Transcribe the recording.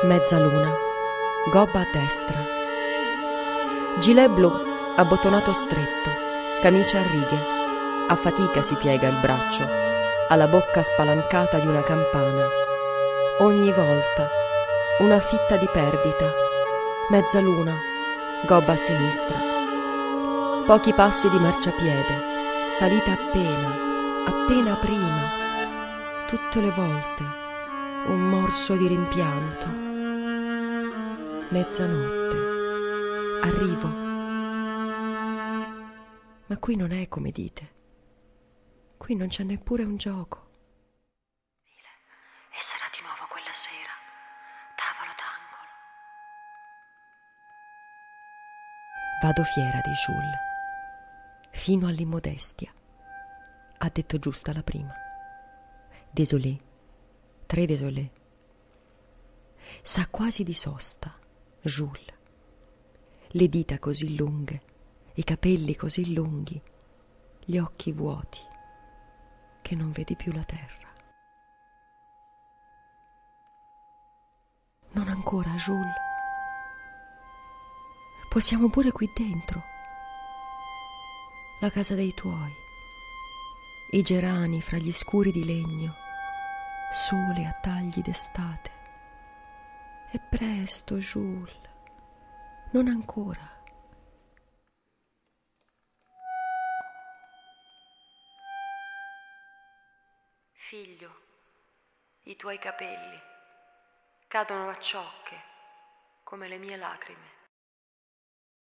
Mezzaluna, gobba a destra, gilet blu abbottonato stretto, camicia a righe, a fatica si piega il braccio, ha la bocca spalancata di una campana. Ogni volta una fitta di perdita. Mezzaluna, gobba a sinistra. Pochi passi di marciapiede, salita appena prima. Tutte le volte un morso di rimpianto. Mezzanotte, arrivo. Ma qui non è come dite. Qui non c'è neppure un gioco. E sarà di nuovo quella sera, tavolo d'angolo. Vado fiera di Jules, fino all'immodestia. Ha detto giusta la prima. Désolé, très désolé. Sa quasi di sosta, Jules. Le dita così lunghe, i capelli così lunghi, gli occhi vuoti, che non vedi più la terra. Non ancora, Jules. Possiamo pure qui dentro. La casa dei tuoi, i gerani fra gli scuri di legno, sole a tagli d'estate. E presto, Jules. Non ancora. Figlio, i tuoi capelli cadono a ciocche come le mie lacrime.